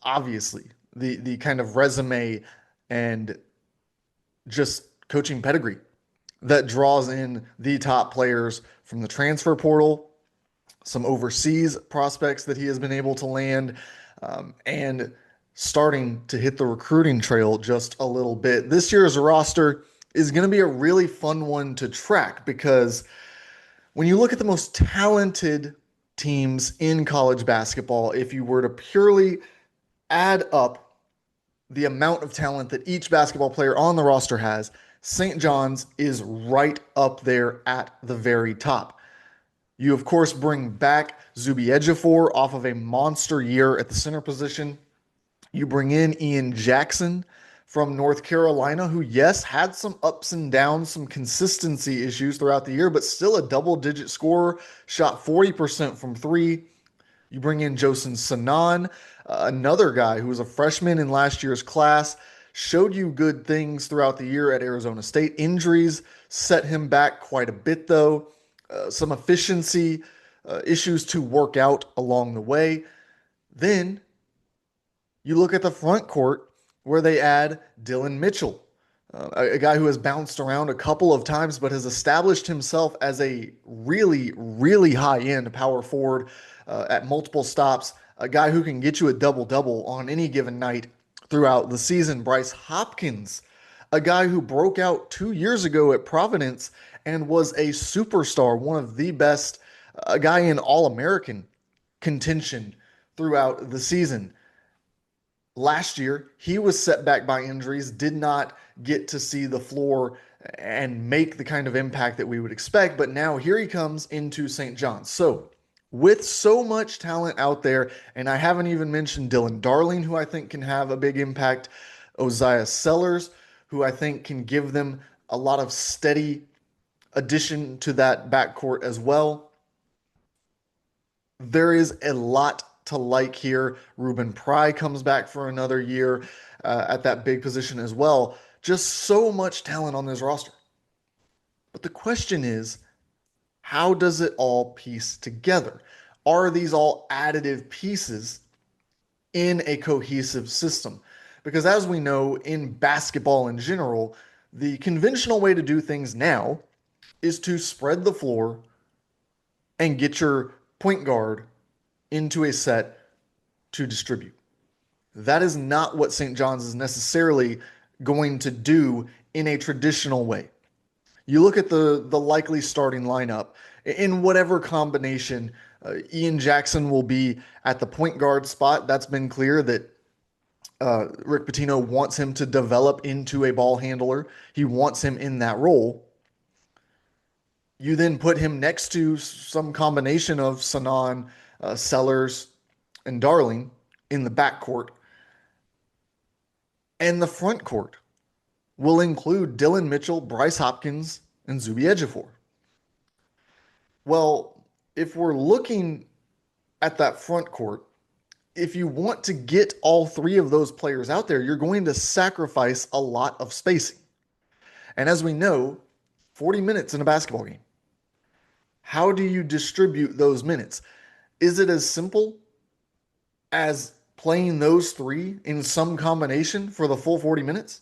Speaker 1: obviously the kind of resume and just coaching pedigree that draws in the top players from the transfer portal, some overseas prospects that he has been able to land, and starting to hit the recruiting trail just a little bit. This year's roster is going to be a really fun one to track because when you look at the most talented teams in college basketball, if you were to purely add up the amount of talent that each basketball player on the roster has, St. John's is right up there at the very top. You, of course, bring back Zuby Ejiofor off of a monster year at the center position. You bring in Ian Jackson from North Carolina, who, yes, had some ups and downs, some consistency issues throughout the year, but still a double digit scorer, shot 40% from three. You bring in Josin Sanan, another guy who was a freshman in last year's class, showed you good things throughout the year at Arizona State. Injuries set him back quite a bit, though. Some efficiency issues to work out along the way. Then you look at the front court where they add Dylan Mitchell, a guy who has bounced around a couple of times but has established himself as a really, really high end power forward at multiple stops, a guy who can get you a double double on any given night throughout the season. Bryce Hopkins, a guy who broke out 2 years ago at Providence and was a superstar, one of the best, a guy in All American contention throughout the season. Last year, he was set back by injuries, did not get to see the floor and make the kind of impact that we would expect. But now here he comes into St. John's. So, with so much talent out there, and I haven't even mentioned Dylan Darling, who I think can have a big impact, Oziah Sellers, who I think can give them a lot of steady addition to that backcourt as well. There is a lot to like here. Ruben Pry comes back for another year at that big position as well. Just so much talent on this roster. But the question is, How does it all piece together? Are these all additive pieces in a cohesive system? Because as we know in basketball in general, the conventional way to do things now is to spread the floor and get your point guard into a set to distribute. That is not what St. John's is necessarily going to do in a traditional way. You look at the likely starting lineup in whatever combination. Ian Jackson will be at the point guard spot. That's been clear that Rick Pitino wants him to develop into a ball handler. He wants him in that role. You then put him next to some combination of Sanan, Sellers, and Darling in the backcourt. And the front court will include Dylan Mitchell, Bryce Hopkins, and Zuby Ejiofor. Well, if we're looking at that front court, if you want to get all three of those players out there, you're going to sacrifice a lot of spacing. And as we know, 40 minutes in a basketball game. How do you distribute those minutes? Is it as simple as playing those three in some combination for the full 40 minutes?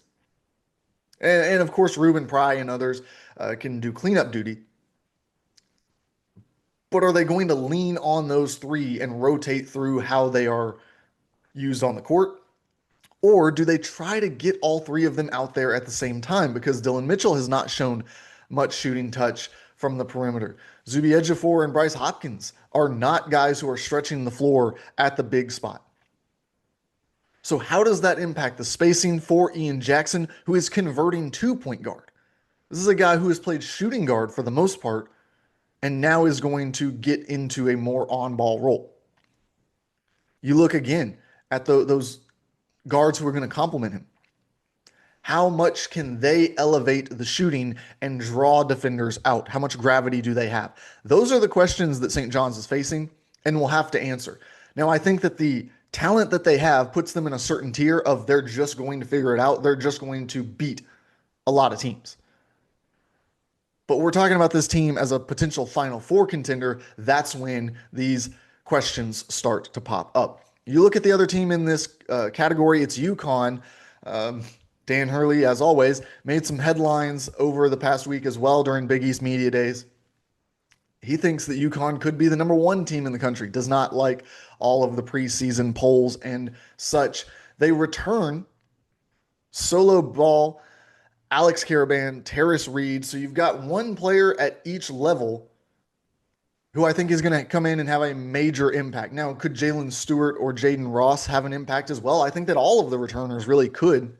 Speaker 1: And of course, Ruben Pry and others can do cleanup duty. But are they going to lean on those three and rotate through how they are used on the court? Or do they try to get all three of them out there at the same time? Because Dylan Mitchell has not shown much shooting touch from the perimeter. Zuby Ejiofor and Bryce Hopkins are not guys who are stretching the floor at the big spot. So how does that impact the spacing for Ian Jackson, who is converting to point guard? This is a guy who has played shooting guard for the most part and now is going to get into a more on-ball role. You look again at those guards who are going to complement him. How much can they elevate the shooting and draw defenders out? How much gravity do they have? Those are the questions that St. John's is facing and will have to answer. Now, I think that the talent that they have puts them in a certain tier of they're just going to figure it out. They're just going to beat a lot of teams. But we're talking about this team as a potential Final Four contender. That's when these questions start to pop up. You look at the other team in this category, it's UConn. Dan Hurley, as always, made some headlines over the past week as well during Big East Media Days. He thinks that UConn could be the number one team in the country, does not like all of the preseason polls and such. They return Solo Ball, Alex Caravan, Terrace Reed. So you've got one player at each level who I think is going to come in and have a major impact. Now, could Jalen Stewart or Jaden Ross have an impact as well? I think that all of the returners really could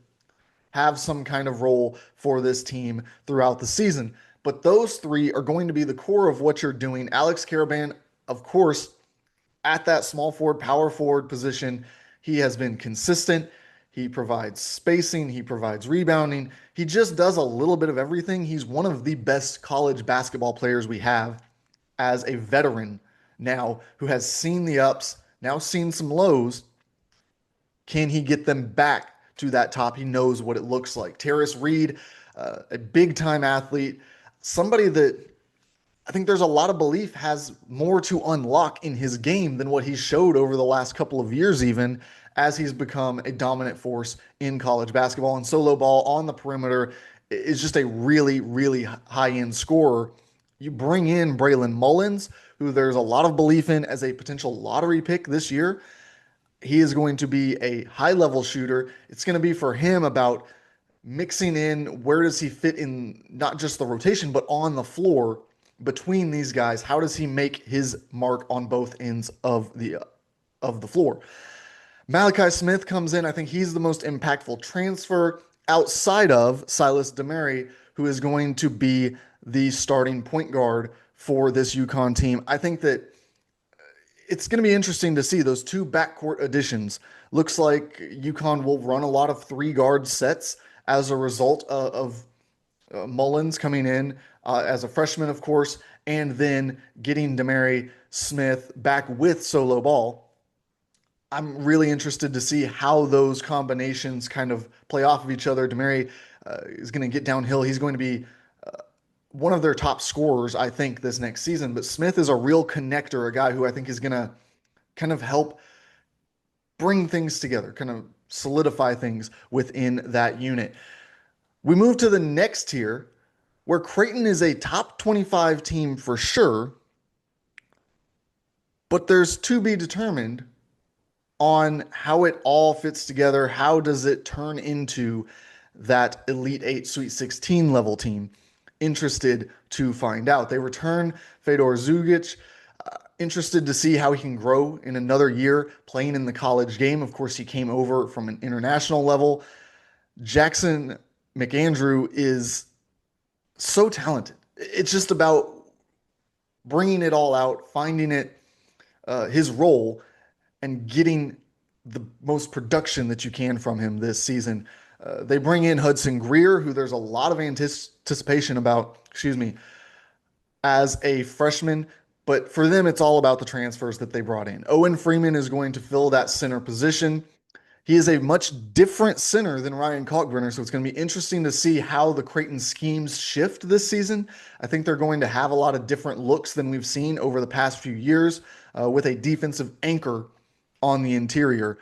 Speaker 1: have some kind of role for this team throughout the season. But those three are going to be the core of what you're doing. Alex Caravan, of course, at that small forward, power forward position, he has been consistent. He provides spacing. He provides rebounding. He just does a little bit of everything. He's one of the best college basketball players we have as a veteran now who has seen the ups, now seen some lows. Can he get them back to that top? He knows what it looks like. Terrace Reed, a big-time athlete, somebody that I think there's a lot of belief has more to unlock in his game than what he showed over the last couple of years, even as he's become a dominant force in college basketball. And Solo Ball on the perimeter is just a really, really high-end scorer. You bring in Braylon Mullins, who there's a lot of belief in as a potential lottery pick this year. He is going to be a high-level shooter. It's going to be for him about mixing in where does he fit in not just the rotation, but on the floor between these guys. How does he make his mark on both ends of the floor? Malachi Smith comes in. I think he's the most impactful transfer outside of Silas DeMary, who is going to be the starting point guard for this UConn team. I think that it's going to be interesting to see those two backcourt additions. Looks like UConn will run a lot of three guard sets as a result of Mullins coming in as a freshman, of course, and then getting DeMary Smith back with Solo Ball. I'm really interested to see how those combinations kind of play off of each other. DeMary is going to get downhill. He's going to be one of their top scorers, I think, this next season. But Smith is a real connector, a guy who I think is going to kind of help bring things together, kind of solidify things within that unit. We move to the next tier where Creighton is a top 25 team for sure, but there's to be determined on how it all fits together. How does it turn into that Elite Eight, Sweet 16 level team? Interested to find out. They return Fedor Zugic, interested to see how he can grow in another year playing in the college game. Of course, he came over from an international level. Jackson McAndrew is so talented. It's just about bringing it all out, finding it, his role, and getting the most production that you can from him this season. They bring in Hudson Greer, who there's a lot of anticipation about, as a freshman. But for them, it's all about the transfers that they brought in. Owen Freeman is going to fill that center position. He is a much different center than Ryan Kalkbrenner, so it's going to be interesting to see how the Creighton schemes shift this season. I think they're going to have a lot of different looks than we've seen over the past few years, with a defensive anchor on the interior.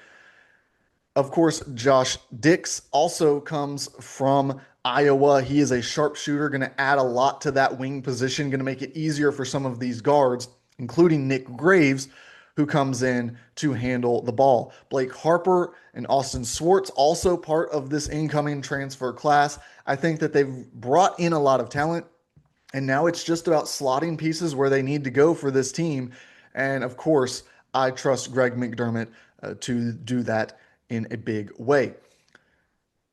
Speaker 1: Of course, Josh Dix also comes from Iowa. He is a sharpshooter, going to add a lot to that wing position, going to make it easier for some of these guards, including Nick Graves, who comes in to handle the ball. Blake Harper and Austin Swartz, also part of this incoming transfer class. I think that they've brought in a lot of talent, and now it's just about slotting pieces where they need to go for this team. And of course, I trust Greg McDermott to do that in a big way.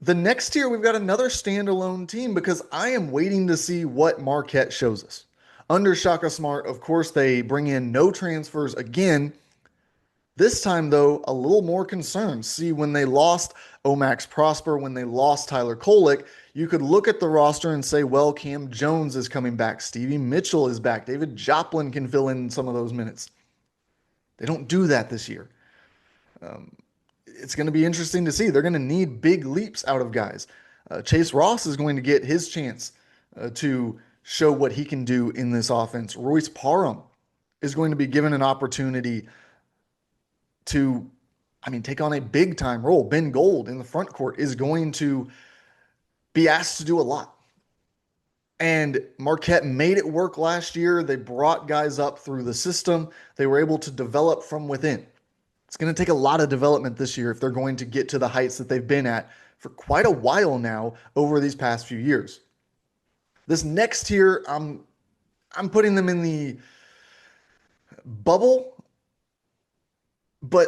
Speaker 1: The next tier, we've got another standalone team because I am waiting to see what Marquette shows us. Under Shaka Smart, of course, they bring in no transfers again. This time, though, a little more concerned. See, when they lost Omax Prosper, when they lost Tyler Kolek, you could look at the roster and say, well, Cam Jones is coming back. Stevie Mitchell is back. David Joplin can fill in some of those minutes. They don't do that this year. It's going to be interesting to see. They're going to need big leaps out of guys. Chase Ross is going to get his chance to show what he can do in this offense. Royce Parham is going to be given an opportunity to, take on a big time role. Ben Gold in the front court is going to be asked to do a lot. And Marquette made it work last year. They brought guys up through the system. They were able to develop from within. It's going to take a lot of development this year if they're going to get to the heights that they've been at for quite a while now over these past few years. This next tier, I'm putting them in the bubble, but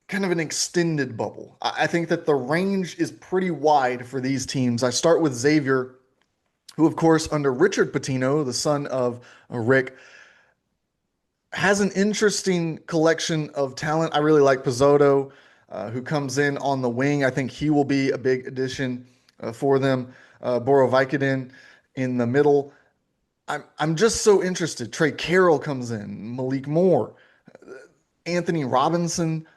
Speaker 1: kind of an extended bubble. I think that the range is pretty wide for these teams. I start with Xavier, who, of course, under Richard Pitino, the son of Rick, has an interesting collection of talent. I really like Pizzotto, who comes in on the wing. I think he will be a big addition for them. Borovikinen in the middle. I'm just so interested. Trey Carroll comes in. Malik Moore, Anthony Robinson,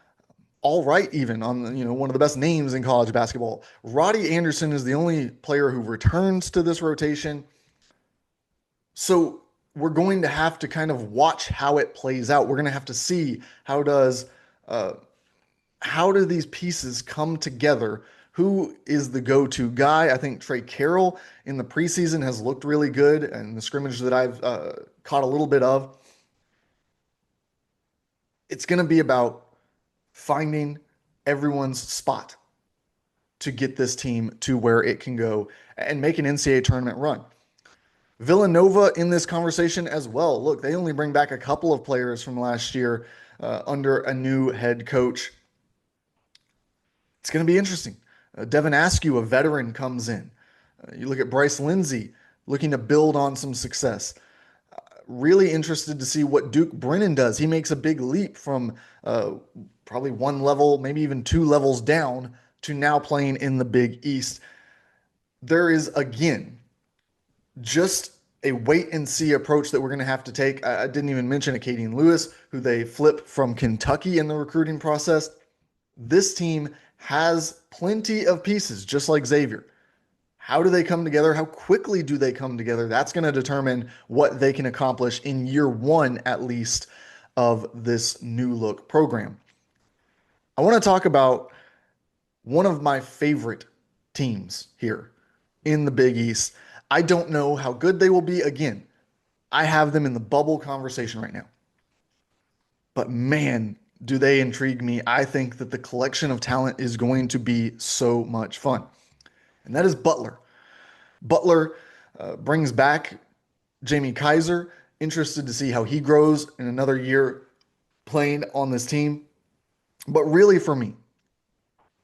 Speaker 1: all right, even on one of the best names in college basketball. Roddy Anderson is the only player who returns to this rotation. So we're going to have to kind of watch how it plays out. We're going to have to see how do these pieces come together. Who is the go-to guy? I think Trey Carroll in the preseason has looked really good, and the scrimmage that I've caught a little bit of. It's going to be about finding everyone's spot to get this team to where it can go and make an NCAA tournament run. Villanova in this conversation as well. Look, they only bring back a couple of players from last year under a new head coach. It's going to be interesting. Devin Askew, a veteran, comes in. You look at Bryce Lindsey looking to build on some success. Really interested to see what Duke Brennan does. He makes a big leap from probably one level, maybe even two levels down to now playing in the Big East. There is, again, just a wait and see approach that we're going to have to take. I didn't even mention Acadian Lewis, who they flip from Kentucky in the recruiting process. This team has plenty of pieces, just like Xavier. How do they come together? How quickly do they come together? That's going to determine what they can accomplish in year one, at least, of this new look program. I want to talk about one of my favorite teams here in the Big East. I don't know how good they will be. Again, I have them in the bubble conversation right now. But man, do they intrigue me. I think that the collection of talent is going to be so much fun. And that is Butler. Butler brings back Jamie Kaiser. Interested to see how he grows in another year playing on this team. But really, for me,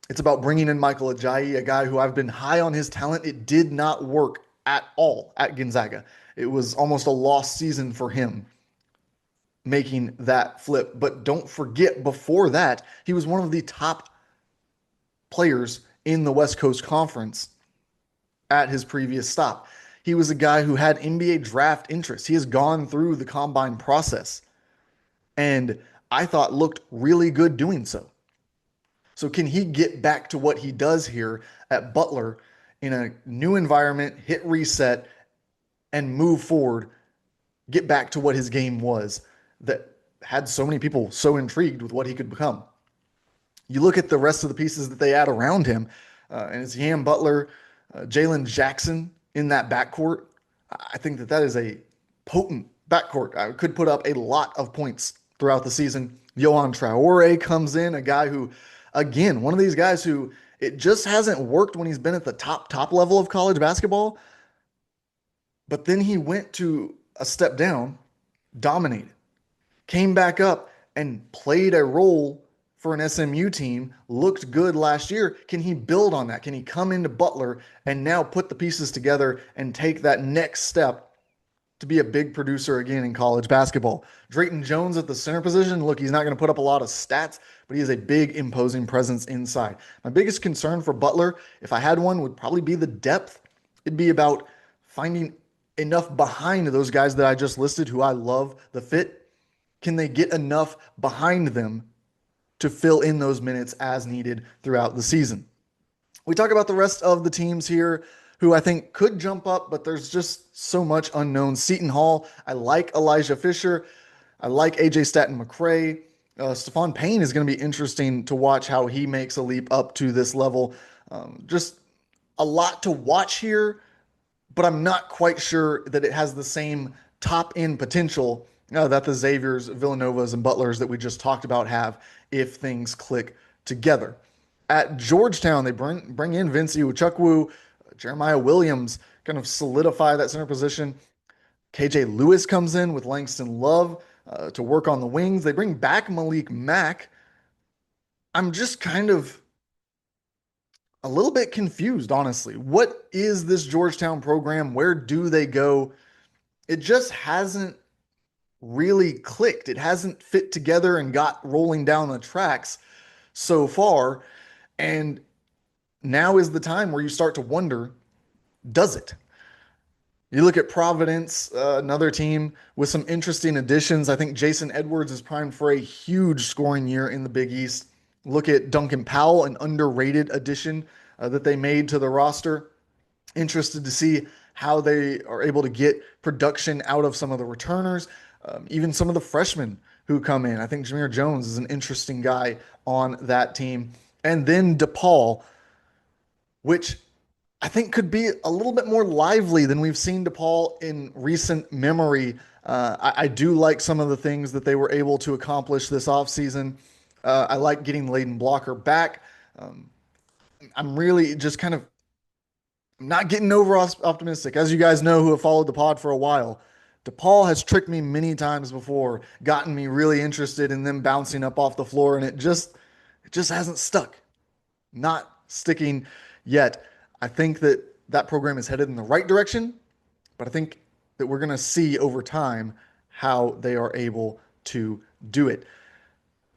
Speaker 1: it's about bringing in Michael Ajayi, a guy who I've been high on his talent. It did not work at all at Gonzaga. It was almost a lost season for him making that flip. But don't forget, before that, he was one of the top players in the West Coast Conference at his previous stop. He was a guy who had NBA draft interest. He has gone through the combine process and I thought looked really good doing so. So, can he get back to what he does here at Butler in a new environment, hit reset, and move forward, get back to what his game was that had so many people so intrigued with what he could become? You look at the rest of the pieces that they add around him, and it's Yam Butler, Jalen Jackson in that backcourt. I think that that is a potent backcourt. I could put up a lot of points throughout the season. Yohan Traore comes in, a guy who, again, one of these guys who it just hasn't worked when he's been at the top level of college basketball. But then he went to a step down, dominated, came back up and played a role for an SMU team, looked good last year. Can he build on that? Can he come into Butler and now put the pieces together and take that next step to be a big producer again in college basketball? Drayton Jones at the center position, look, he's not going to put up a lot of stats, but he is a big, imposing presence inside. My biggest concern for Butler, if I had one, would probably be the depth. It'd be about finding enough behind those guys that I just listed who I love the fit. Can they get enough behind them to fill in those minutes as needed throughout the season? We talk about the rest of the teams here who I think could jump up, but there's just so much unknown. Seton Hall, I like Elijah Fisher. I like AJ Staten McRae. Stephon Payne is going to be interesting to watch how he makes a leap up to this level. Just a lot to watch here, but I'm not quite sure that it has the same top end potential that the Xaviers, Villanovas, and Butlers that we just talked about have if things click together. At Georgetown, they bring in Vince Iwuchukwu, Jeremiah Williams, kind of solidify that center position. KJ Lewis comes in with Langston Love to work on the wings. They bring back Malik Mack. I'm just kind of a little bit confused, honestly. What is this Georgetown program? Where do they go? It just hasn't really clicked. It hasn't fit together and got rolling down the tracks so far. And now is the time where you start to wonder, does it? You look at Providence, another team with some interesting additions. I think Jason Edwards is primed for a huge scoring year in the Big East. Look at Duncan Powell, an underrated addition that they made to the roster. Interested to see how they are able to get production out of some of the returners, even some of the freshmen who come in. I think Jameer Jones is an interesting guy on that team. And then DePaul, which I think could be a little bit more lively than we've seen DePaul in recent memory. I do like some of the things that they were able to accomplish this offseason. I like getting Layden Blocker back. I'm really just kind of not getting over optimistic. As you guys know who have followed the pod for a while, DePaul has tricked me many times before, gotten me really interested in them bouncing up off the floor, and it just hasn't stuck. Not sticking yet. I think that that program is headed in the right direction, but I think that we're going to see over time how they are able to do it.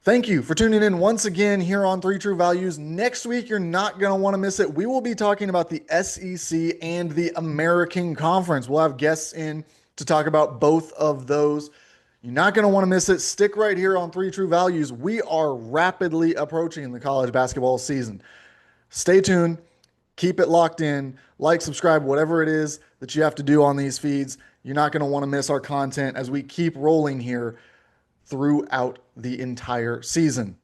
Speaker 1: Thank you for tuning in once again here on Three True Values. Next week, you're not going to want to miss it. We will be talking about the SEC and the American Conference. We'll have guests in to talk about both of those. You're not going to want to miss it. Stick right here on Three True Values. We are rapidly approaching the college basketball season. Stay tuned. Keep it locked in, like, subscribe, whatever it is that you have to do on these feeds. You're not going to want to miss our content as we keep rolling here throughout the entire season.